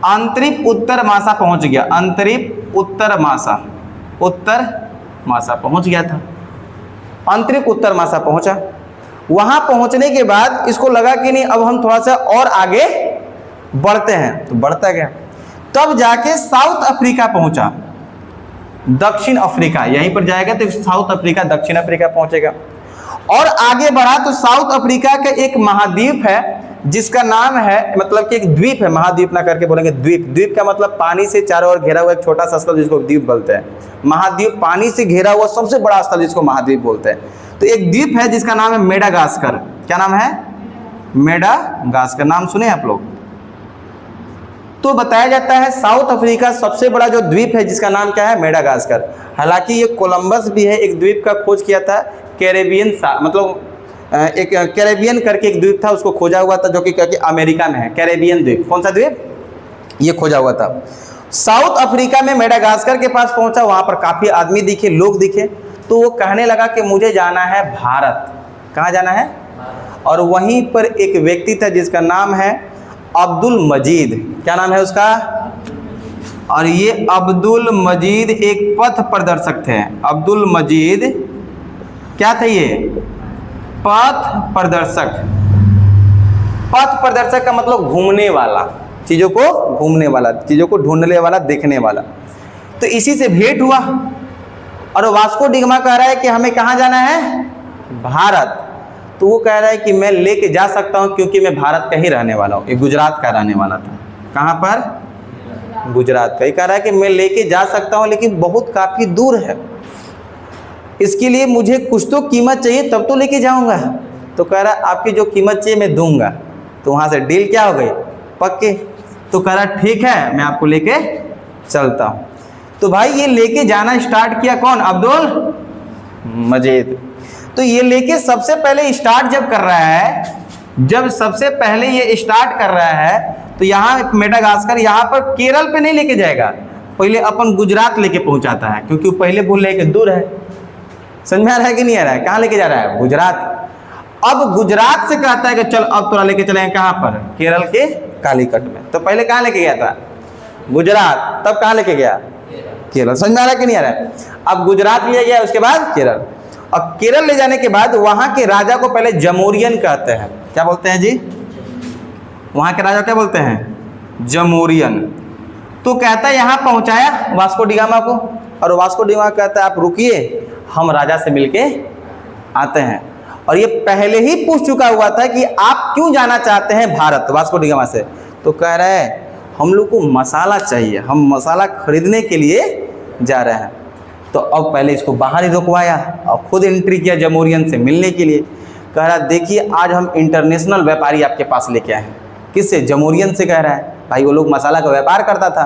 अंतरिप उत्तर मासा पहुंच गया, अंतरिप उत्तर मासा पहुंच गया था, अंतरिप उत्तर मासा पहुंचा। वहां पहुंचने के बाद इसको लगा कि नहीं अब हम थोड़ा सा और आगे बढ़ते हैं, तो बढ़ता गया। तब जाके साउथ अफ्रीका पहुंचा, दक्षिण अफ्रीका, यहीं पर जाएगा तो साउथ अफ्रीका दक्षिण अफ्रीका पहुंचेगा। और आगे बढ़ा तो साउथ अफ्रीका का एक महाद्वीप है जिसका नाम है, मतलब कि एक द्वीप है, महाद्वीप ना करके बोलेंगे द्वीप। द्वीप का मतलब पानी से चारों ओर घेरा हुआ एक छोटा सा स्थल जिसको द्वीप बोलते हैं। महाद्वीप पानी से घेरा हुआ सबसे बड़ा स्थल जिसको महाद्वीप बोलते हैं। तो एक द्वीप है जिसका नाम है मेडागास्कर। क्या नाम है? मेडागास्कर। नाम सुने आप लोग? तो बताया जाता है साउथ अफ्रीका सबसे बड़ा जो द्वीप है जिसका नाम क्या है? मेडागास्कर। हालांकि ये कोलंबस भी है, एक द्वीप का खोज किया था, कैरेबियन मतलब एक कैरेबियन करके एक द्वीप था, उसको खोजा हुआ था जो कि अमेरिका में है। कैरेबियन द्वीप, कौन सा द्वीप? ये खोजा हुआ था। साउथ अफ्रीका में मेडागास्कर के पास पहुंचा, वहां पर काफी आदमी दिखे, लोग दिखे, तो वो कहने लगा कि मुझे जाना है भारत। कहाँ जाना है? और वहीं पर एक व्यक्ति था जिसका नाम है अब्दुल मजीद। क्या नाम है उसका? और ये अब्दुल मजीद एक पथ प्रदर्शक थे। अब्दुल मजीद क्या थे? ये पथ प्रदर्शक। पथ प्रदर्शक का मतलब घूमने वाला, चीजों को घूमने वाला, चीजों को ढूंढने वाला, देखने वाला। तो इसी से भेंट हुआ और वास्को डिगामा कह रहा है कि हमें कहाँ जाना है? भारत। तो वो कह रहा है कि मैं लेके जा सकता हूँ क्योंकि मैं भारत का ही रहने वाला हूँ। ये गुजरात का रहने वाला था। कहाँ पर? गुजरात का। ये कह रहा है कि मैं लेके जा सकता हूँ लेकिन बहुत काफ़ी दूर है, इसके लिए मुझे कुछ तो कीमत चाहिए तब तो लेके जाऊँगा। तो कह रहा है आपकी जो कीमत चाहिए मैं दूंगा। तो वहाँ से डील क्या हो गई? पक्के। तो कह रहा ठीक है मैं आपको लेके चलता हूँ। तो भाई ये लेके जाना स्टार्ट किया कौन? अब्दुल मजीद। तो ये लेके सबसे पहले स्टार्ट जब कर रहा है, जब सबसे पहले ये स्टार्ट कर रहा है तो यहाँ मेडागास्कर, यहाँ पर केरल पे नहीं लेके जाएगा, पहले अपन गुजरात लेके पहुँचाता है क्योंकि वो पहले बोल रहे कि दूर है। समझ में आ रहा है कि नहीं आ रहा है? कहाँ लेके जा रहा है? गुजरात। अब गुजरात से कहता है कि चल अब थोड़ा लेके चलेंगे कहाँ पर? केरल के कालीकट में। तो पहले कहाँ लेके गया था? गुजरात। तब कहाँ लेके गया? केरल। समझ में आ रहा है कि नहीं आ रहा है? अब गुजरात ले गया, उसके बाद केरल। और केरल ले जाने के बाद वहां के राजा को पहले जमोरियन कहते हैं। क्या बोलते हैं जी? वहां के राजा क्या बोलते हैं? जमोरियन। तो कहता है यहाँ पहुंचाया वास्को डिगामा को, और वास्को डिगामा कहता है आप रुकिए हम राजा से मिलके आते हैं। और ये पहले ही पूछ चुका हुआ था कि आप क्यों जाना चाहते हैं भारत, वास्को डिगामा से। तो कह रहा है हम लोग को मसाला चाहिए, हम मसाला खरीदने के लिए जा रहे हैं। तो अब पहले इसको बाहर ही रुकवाया और खुद एंट्री किया जमोरियन से मिलने के लिए। कह रहा देखिए आज हम इंटरनेशनल व्यापारी आपके पास लेके आए हैं। किससे? जमोरियन से। कह रहा है भाई वो लोग मसाला का व्यापार करता था।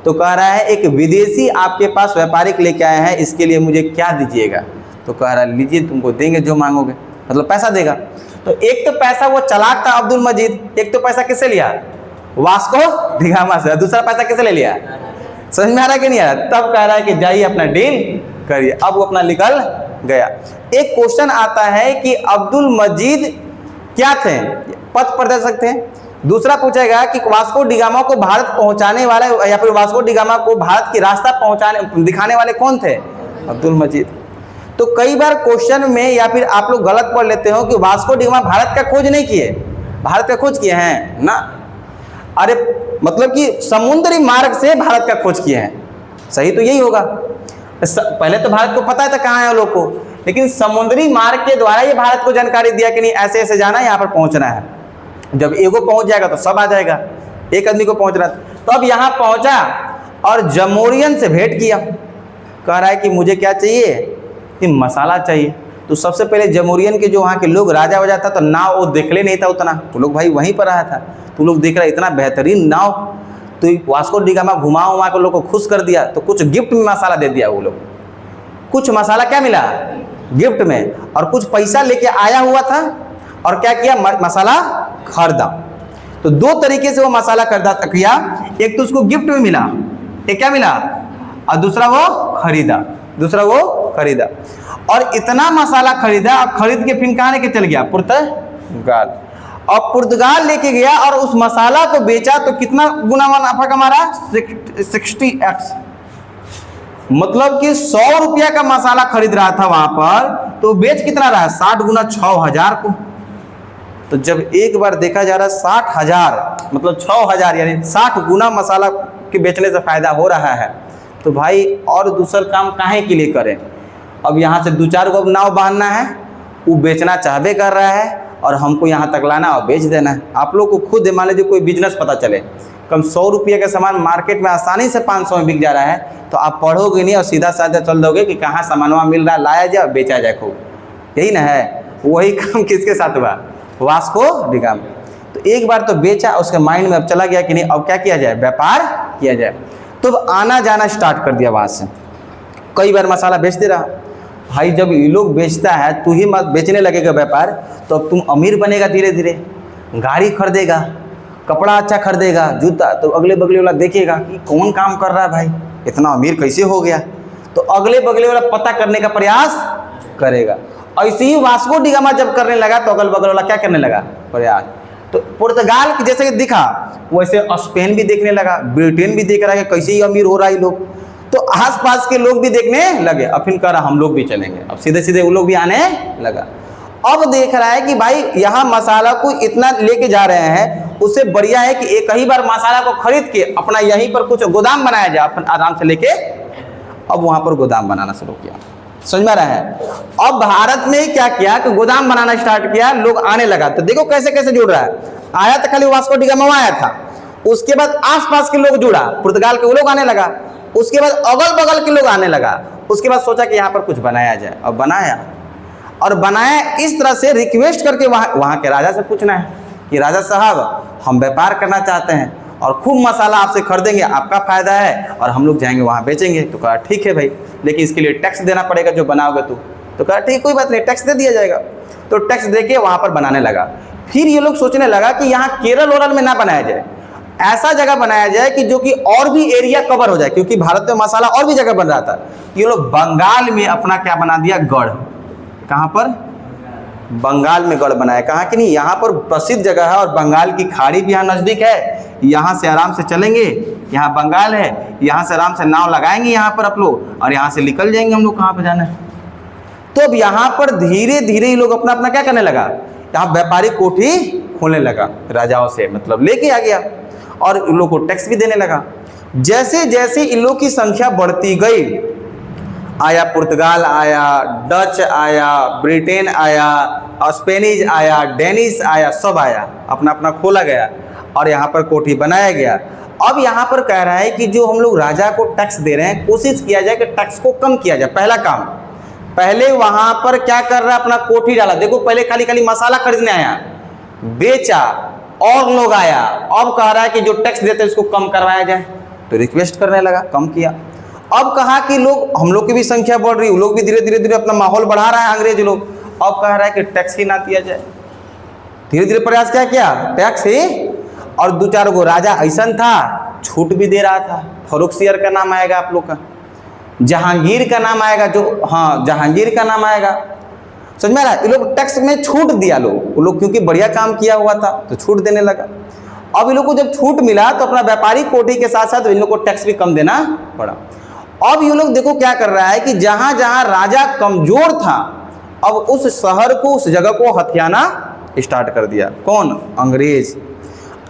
तो कह रहा है एक विदेशी आपके पास व्यापारिक लेके आए हैं, इसके लिए मुझे क्या दीजिएगा? तो कह रहा लीजिए तुमको देंगे जो मांगोगे, मतलब पैसा देगा। तो एक तो पैसा वो चालाक था अब्दुल मजीद, एक तो पैसा किससे लिया? वास्को डिगामा से। दूसरा पैसा किससे ले लिया? समझ में आ रहा है कि नहीं आ रहा? तब कह रहा है कि जाइए अपना डील करिए। अब वो अपना निकल गया। एक क्वेश्चन आता है कि अब्दुल मजीद क्या थे? पथ प्रदर्शक थे। दूसरा पूछेगा कि वास्को डिगामा को भारत पहुंचाने वाले या फिर वास्को डिगामा को भारत की रास्ता पहुंचाने दिखाने वाले कौन थे? अब्दुल मजीद। तो कई बार क्वेश्चन में या फिर आप लोग गलत पढ़ लेते हो कि वास्को डिगामा भारत का खोज नहीं किए। भारत का खोज किए हैं ना? अरे मतलब कि समुद्री मार्ग से भारत का खोज किए हैं। सही तो यही होगा। पहले तो भारत को पता था कहाँ है लोग को, लेकिन समुद्री मार्ग के द्वारा ये भारत को जानकारी दिया कि नहीं ऐसे ऐसे जाना है, यहाँ पर पहुँचना है। जब एगो पहुँच जाएगा तो सब आ जाएगा, एक आदमी को पहुँचना। तो अब यहाँ पहुँचा और जमोरियन से भेंट किया। कह रहा है कि मुझे क्या चाहिए? कि मसाला चाहिए। तो सबसे पहले जमोरियन के जो वहाँ के लोग, राजा वजह था, तो नाव वो देखले नहीं था उतना, तो लोग भाई वहीं पर आया था। तो लोग देख रहा है इतना बेहतरीन नाव, तो वास्को डिगामा घुमा उमा के लोग को खुश कर दिया। तो कुछ गिफ्ट में मसाला दे दिया वो लोग। कुछ मसाला क्या मिला? गिफ्ट में। और कुछ पैसा लेके आया हुआ था और क्या किया? मसाला खरीदा। तो दो तरीके से वो मसाला खरीदा किया। एक तो उसको गिफ्ट में मिला, एक क्या मिला, और दूसरा वो खरीदा। और इतना मसाला खरीदा, खरीद के फिर कहाँ लेके चल गया? पुर्तगाल। और पुर्तगाल लेके गया और उस मसाला को बेचा तो कितना गुना मुनाफा कमा रहा है? 60x। मतलब कि 100 रुपया का मसाला खरीद रहा था वहां पर, तो बेच कितना रहा है? 60 गुना 6000 को। तो जब एक बार देखा जा रहा है 60,000 मतलब 6000 यानी 60 गुना मसाला के बेचने से फायदा हो रहा है, तो भाई और दूसरा काम काहे के लिए करें? अब यहाँ से 2-4 को नाव बांधना है, वो बेचना चाहबे कर रहा है और हमको यहाँ तक लाना और बेच देना है। आप लोग को खुद मान लीजिए कोई बिजनेस पता चले, कम 100 रुपये का सामान मार्केट में आसानी से 500 में बिक जा रहा है, तो आप पढ़ोगे नहीं और सीधा साधा चल दोगे कि कहाँ सामानवा मिल रहा है, लाया जाए और बेचा जाए खूब। यही ना है। वही काम किसके साथ हुआ? Vasco D gamma. तो एक बार तो बेचा, उसके माइंड में अब चला गया कि नहीं अब क्या किया जाए? व्यापार किया जाए। तो आना जाना स्टार्ट कर दिया वहाँ से, कई बार मसाला बेच दे रहा। भाई जब ये लोग बेचता है तू ही मत बेचने लगेगा व्यापार, तो अब तुम अमीर बनेगा धीरे धीरे, गाड़ी खरीदेगा, कपड़ा अच्छा खरीदेगा, जूता, तो अगले बगले वाला देखेगा कि कौन काम कर रहा है भाई, इतना अमीर कैसे हो गया, तो अगले बगले वाला पता करने का प्रयास करेगा। ऐसे ही वास्को डी गामा जब करने लगा तो अगल बगल वाला क्या करने लगा? प्रयास। तो पुर्तगाल जैसे दिखा वैसे स्पेन भी देखने लगा, ब्रिटेन भी देख रहा है कि कैसे ही अमीर हो रहा है ये लोग, तो आसपास के लोग भी देखने लगे। अब फिर कह रहा हम लोग भी चलेंगे, अब सीधे सीधे वो लोग भी आने लगा। अब देख रहा है कि भाई यहाँ मसाला को इतना लेके जा रहे हैं, उससे बढ़िया है कि एक ही बार मसाला को खरीद के अपना यहीं पर कुछ गोदाम बनाया जाए, अपन आराम से लेके। अब वहाँ पर गोदाम बनाना शुरू किया, समझ में आ रहा है। अब भारत में क्या किया कि गोदाम बनाना स्टार्ट किया, लोग आने लगा। तो देखो कैसे कैसे जुड़ रहा है। आया तो खाली वास्को डी गामा आया था, उसके बाद आसपास के लोग जुड़ा, पुर्तगाल के वो लोग आने लगा, उसके बाद अगल बगल के लोग आने लगा, उसके बाद सोचा कि यहाँ पर कुछ बनाया जाए, और बनाया। और बनाया इस तरह से रिक्वेस्ट करके वहाँ के राजा से पूछना है कि राजा साहब हम व्यापार करना चाहते हैं और खूब मसाला आपसे खरीदेंगे, आपका फायदा है, और हम लोग जाएंगे वहाँ बेचेंगे। तो कहा ठीक है भाई, लेकिन इसके लिए टैक्स देना पड़ेगा जो बनाओगे तू। तो कहा ठीक कोई बात नहीं, टैक्स दे दिया जाएगा। तो टैक्स दे के वहाँ पर बनाने लगा। फिर ये लोग सोचने लगा कि यहाँ केरल ओरल में ना बनाया जाए, ऐसा जगह बनाया जाए कि जो कि और भी एरिया कवर हो जाए, क्योंकि भारत में मसाला और भी जगह बन रहा था। ये लोग बंगाल में अपना क्या बना दिया? गढ़। कहाँ पर? बंगाल में गढ़ बनाया। कहाँ कि नहीं, यहाँ पर प्रसिद्ध जगह है और बंगाल की खाड़ी भी यहाँ नज़दीक है, यहाँ से आराम से चलेंगे, यहाँ बंगाल है, यहाँ से आराम से नाव लगाएंगे यहाँ पर आप लोग, और यहाँ से निकल जाएंगे हम लोग कहाँ पर जाना है। तो अब यहाँ पर धीरे धीरे ये लोग अपना अपना क्या करने लगा, यहाँ व्यापारिक कोठी खोलने लगा, राजाओं से मतलब लेके आ गया, और इन लोग को टैक्स भी देने लगा। जैसे जैसे इन लोग की संख्या बढ़ती गई, आया पुर्तगाल आया, डच आया, ब्रिटेन आया, स्पेनिश आया, डेनिश आया, सब आया, अपना अपना खोला गया और यहाँ पर कोठी बनाया गया। अब यहाँ पर कह रहा है कि जो हम लोग राजा को टैक्स दे रहे हैं, कोशिश किया जाए कि टैक्स को कम किया जाए। पहला काम, पहले वहाँ पर क्या कर रहा है, अपना कोठी डाला। देखो पहले खाली खाली मसाला खरीदने आया, बेचा, और लोग आया। अब कह रहा है कि जो टैक्स देते हैं उसको कम करवाया जाए, तो रिक्वेस्ट करने लगा, कम किया। अब कहा कि लोग, हम लोग की भी संख्या बढ़ रही, वो लोग भी धीरे धीरे धीरे अपना माहौल बढ़ा रहा है, अंग्रेज लोग। अब कह रहा है कि टैक्स ही ना दिया जाए। धीरे धीरे प्रयास क्या किया, टैक्स ही। और 2-4 गो राजा ऐसा था, छूट भी दे रहा था। फर्रुखसियर का नाम आएगा आप लोग का, जहांगीर का नाम आएगा, जो हाँ जहांगीर का नाम आएगा, समझ में आ रहा है। ये लोग टैक्स में छूट दिया, वो लोग क्योंकि बढ़िया काम किया हुआ था तो छूट देने लगा। अब इन लोग को जब छूट मिला तो अपना व्यापारिक कोठी के साथ साथ इन लोग को टैक्स भी कम देना पड़ा। अब ये लोग देखो क्या कर रहा है कि जहां जहां राजा कमजोर था, अब उस शहर को, उस जगह को हथियाना स्टार्ट कर दिया। कौन? अंग्रेज।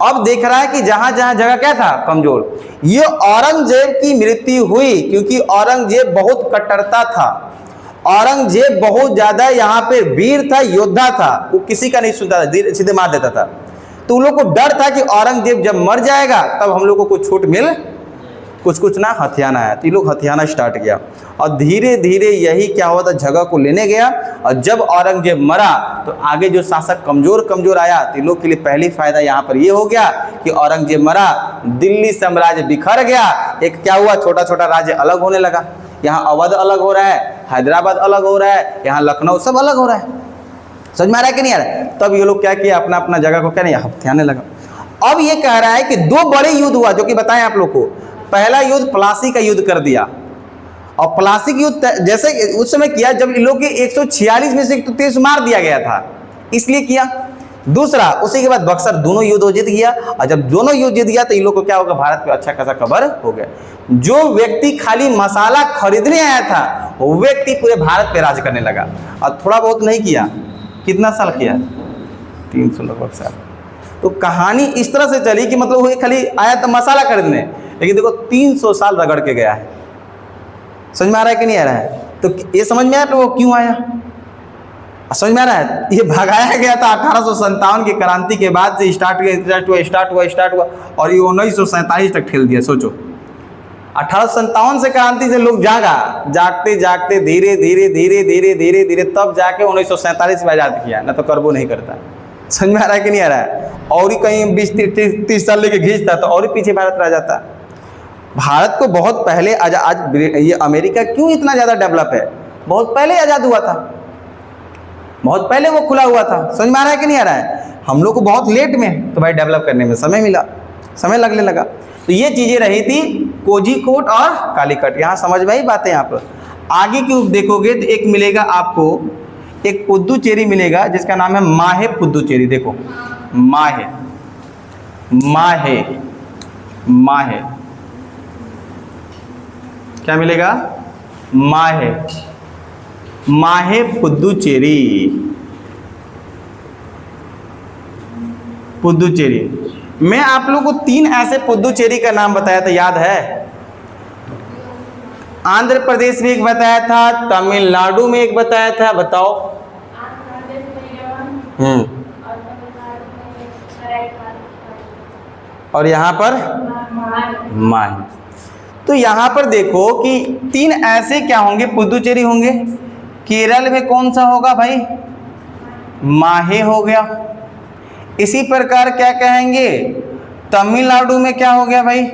अब देख रहा है कि जहां जहां जगह क्या था, कमजोर। ये औरंगजेब की मृत्यु हुई क्योंकि औरंगजेब बहुत कट्टरता था। औरंगजेब बहुत ज्यादा यहाँ पे वीर था, योद्धा था, वो किसी का नहीं सुनता था, सीधे मार देता था। तो उन लोग को डर था कि औरंगजेब जब मर जाएगा तब हम लोग को कुछ छूट मिल, कुछ ना हथियाना है। तो ये लोग हथियाना स्टार्ट किया और धीरे धीरे यही क्या हुआ था, जगह को लेने गया। और जब औरंगजेब मरा तो आगे जो शासक कमजोर आया, तो लोग के लिए पहली फायदा यहाँ पर ये हो गया कि औरंगजेब मरा, दिल्ली साम्राज्य बिखर गया। एक क्या हुआ, छोटा छोटा राज्य अलग होने लगा। यहाँ अवध अलग हो रहा है, हैदराबाद अलग हो रहा है, यहाँ लखनऊ सब अलग हो रहा है। समझ में आ रहा है कि नहीं आ रहा है? तब ये लोग क्या किया, अपना अपना जगह को क्या नहीं हथियाने लगा। अब ये कह रहा है कि 2 बड़े युद्ध हुआ, जो कि बताएं आप लोग को। पहला युद्ध प्लासी का युद्ध कर दिया, और प्लासी का युद्ध जैसे उस समय किया जब इन लोग के 146 में से 130 मार दिया गया था, इसलिए किया दूसरा, उसी के बाद बक्सर दोनों युद्ध वो जीत गया, और जब दोनों युद्ध जीत गया तो इन लोग को क्या होगा, भारत पे अच्छा खासा कवर हो गया। जो व्यक्ति खाली मसाला खरीदने आया था वो व्यक्ति पूरे भारत पे राज करने लगा, और थोड़ा बहुत नहीं किया, कितना साल किया, 300 लगभग साल। तो कहानी इस तरह से चली कि मतलब वो खाली आया था मसाला खरीदने, लेकिन देखो 300 साल रगड़ के गया है। समझ में आ रहा है कि नहीं आ रहा है? तो ये समझ में आया तो वो क्यों आया, समझ में आ रहा है? ये भगाया गया था 1857 की क्रांति के बाद से स्टार्ट हुआ और ये 1947 तक ठेल दिया। सोचो 1857 से क्रांति से लोग जागते धीरे धीरे तब जाके 1947 में आजाद किया, ना तो करबो नहीं करता। समझ में आ रहा है कि नहीं आ रहा है? और ही कहीं 20-30 साल लेके खींचता तो और ही पीछे भारत रह जाता। भारत को बहुत पहले आज ये अमेरिका क्यों इतना ज़्यादा डेवलप है, बहुत पहले आज़ाद हुआ था, बहुत पहले वो खुला हुआ था। समझ में आ रहा है कि नहीं आ रहा है? हम लोग को बहुत लेट में तो भाई डेवलप करने में समय लगने लगा। तो ये चीज़ें रही थी कोझीकोड और कालीकट। यहाँ समझ में आई बातें? यहाँ पर आगे की देखोगे तो एक मिलेगा आपको, एक पुदुचेरी मिलेगा जिसका नाम है माहे पुदुचेरी। देखो माहे क्या मिलेगा, माहे पुदुचेरी। मैं आप लोगों को 3 ऐसे पुदुचेरी का नाम बताया था, याद है? आंध्र प्रदेश में एक बताया था, तमिलनाडु में एक बताया था, बताओ। और यहाँ पर माहे। तो यहाँ पर देखो कि 3 ऐसे क्या होंगे, पुदुचेरी होंगे। केरल में कौन सा होगा भाई, माहे हो गया। इसी प्रकार क्या कहेंगे, तमिलनाडु में क्या हो गया भाई,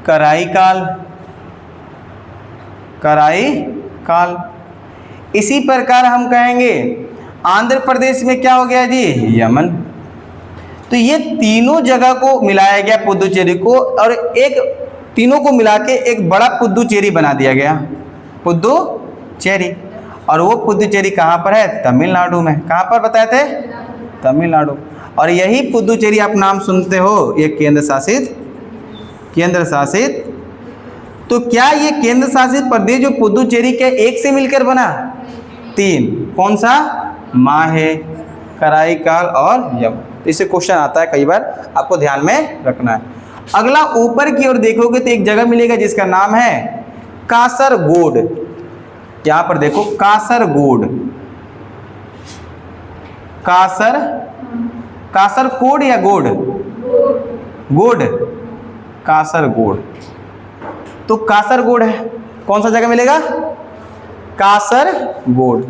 कराईकाल। इसी प्रकार हम कहेंगे आंध्र प्रदेश में क्या हो गया जी, यमन। तो ये तीनों जगह को मिलाया गया पुदुचेरी को, और एक तीनों को मिला के एक बड़ा पुदुचेरी बना दिया गया, पुदुचेरी। और वो पुदुचेरी कहाँ पर है, तमिलनाडु में। कहाँ पर बताए थे, तमिलनाडु। और यही पुदुचेरी आप नाम सुनते हो, ये केंद्र शासित। तो क्या ये केंद्र शासित प्रदेश जो पुदुचेरी के एक से मिलकर बना, 3, कौन सा, माहे, कराईकाल और यम। इससे क्वेश्चन आता है कई बार, आपको ध्यान में रखना है। अगला ऊपर की ओर देखोगे तो एक जगह मिलेगा जिसका नाम है कासरगोड। यहां पर देखो कासरगोड या गोड, कासरगोड। तो कासरगोड है, कौन सा जगह मिलेगा, कासरगोड।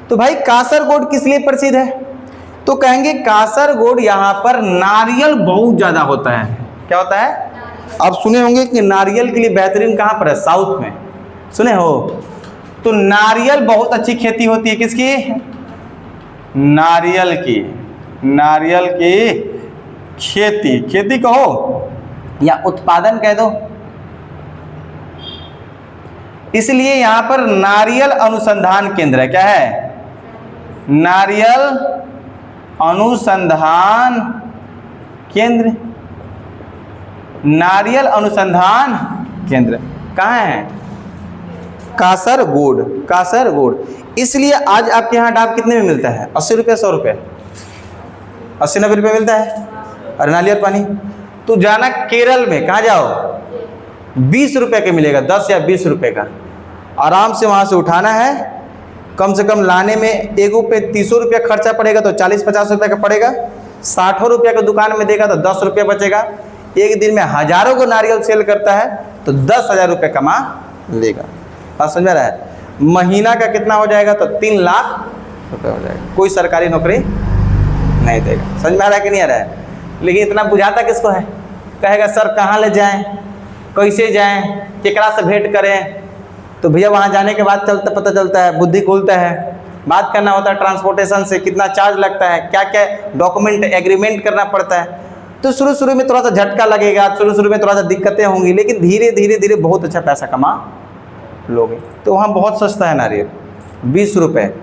तो भाई कासरगोड किस लिए प्रसिद्ध है, तो कहेंगे कासरगोड यहाँ पर नारियल बहुत ज्यादा होता है। क्या होता है, आप सुने होंगे कि नारियल के लिए बेहतरीन कहाँ पर है, साउथ में, सुने हो? तो नारियल बहुत अच्छी खेती होती है, किसकी, नारियल की खेती कहो या उत्पादन कह दो। इसलिए यहां पर नारियल अनुसंधान केंद्र है। क्या है, नारियल अनुसंधान केंद्र। नारियल अनुसंधान केंद्र कहाँ है, कासरगोड। इसलिए आज आपके यहाँ डाब कितने में मिलता है, 80 रुपये, 100 रुपये, 80-90 रुपये मिलता है, और नारियल पानी। तो जाना केरल में, कहाँ जाओ, 20 रुपये के मिलेगा, 10 या 20 रुपये का। आराम से वहाँ से उठाना है, कम से कम लाने में एक पे 300 रुपया खर्चा पड़ेगा, तो 40-50 रुपये का पड़ेगा। 60 रुपये का दुकान में देगा तो 10 रुपये बचेगा। एक दिन में हजारों को नारियल सेल करता है तो 10,000 रुपये कमा लेगा। बात समझ में आ रहा है? महीना का कितना हो जाएगा, तो 3 लाख रुपये हो जाएगा। कोई सरकारी नौकरी नहीं देगा। समझ में आ रहा है कि नहीं आ रहा है? लेकिन इतना बुझाता किसको है, कहेगा सर कहाँ ले जाएं, कैसे जाएं, केकरा से भेंट करें। तो भैया वहाँ जाने के बाद पता चलता है, बुद्धि खुलता है। बात करना होता है ट्रांसपोर्टेशन से, कितना चार्ज लगता है, क्या क्या डॉक्यूमेंट एग्रीमेंट करना पड़ता है। तो शुरू में थोड़ा सा झटका लगेगा, शुरू में थोड़ा सा दिक्कतें होंगी, लेकिन धीरे धीरे बहुत अच्छा पैसा कमा लोगे। तो वहाँ बहुत सस्ता है नारियल, 20 रुपये,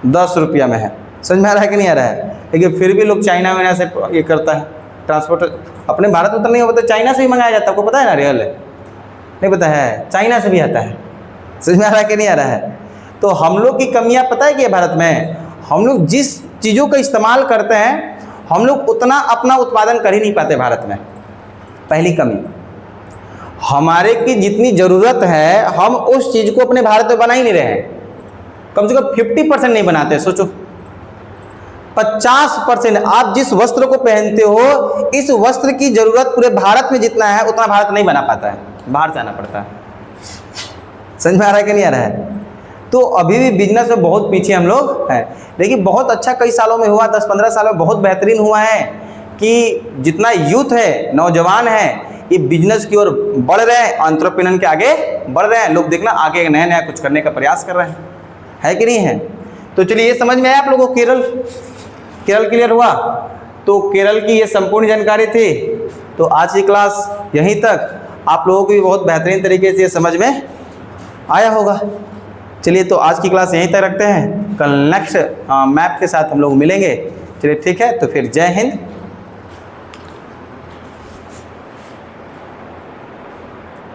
10 रुपया में है। समझ में आ रहा है कि नहीं आ रहा है? लेकिन फिर भी लोग चाइना वाइना से ये करता है ट्रांसपोर्ट। अपने भारत में तो नहीं होता, चाइना से ही मंगाया जाता है। आपको पता है ना रियल है? नहीं पता है? चाइना से भी आता है। समझ में आ रहा है कि नहीं आ रहा है? तो हम लोग की कमियां पता है कि भारत में हम लोग जिस चीज़ों का इस्तेमाल करते हैं हम लोग उतना अपना उत्पादन कर ही नहीं पाते भारत में। पहली कमी, हमारे की जितनी ज़रूरत है हम उस चीज़ को अपने भारत में बना ही नहीं रहे हैं। कम से कम 50% नहीं बनाते। सोचो 50%। आप जिस वस्त्र को पहनते हो इस वस्त्र की ज़रूरत पूरे भारत में जितना है उतना भारत नहीं बना पाता है, बाहर से आना पड़ता है। समझ में आ रहा है कि नहीं आ रहा है? तो अभी भी बिजनेस में बहुत पीछे हम लोग हैं। लेकिन बहुत अच्छा कई सालों में हुआ, 10-15 सालों में बहुत बेहतरीन हुआ है कि जितना यूथ है, नौजवान है, ये बिजनेस की ओर बढ़ रहे हैं, एंटरप्रेन्योर के आगे बढ़ रहे हैं। लोग देखना आगे नया नया कुछ करने का प्रयास कर रहे हैं, है कि नहीं है? तो चलिए, ये समझ में आया आप लोगों को? केरल क्लियर हुआ? तो केरल की ये संपूर्ण जानकारी थी। तो आज की क्लास यहीं तक। आप लोगों को भी बहुत बेहतरीन तरीके से ये समझ में आया होगा। चलिए, तो आज की क्लास यहीं तक रखते हैं। कल नेक्स्ट मैप के साथ हम लोग मिलेंगे। चलिए ठीक है, तो फिर जय हिंद।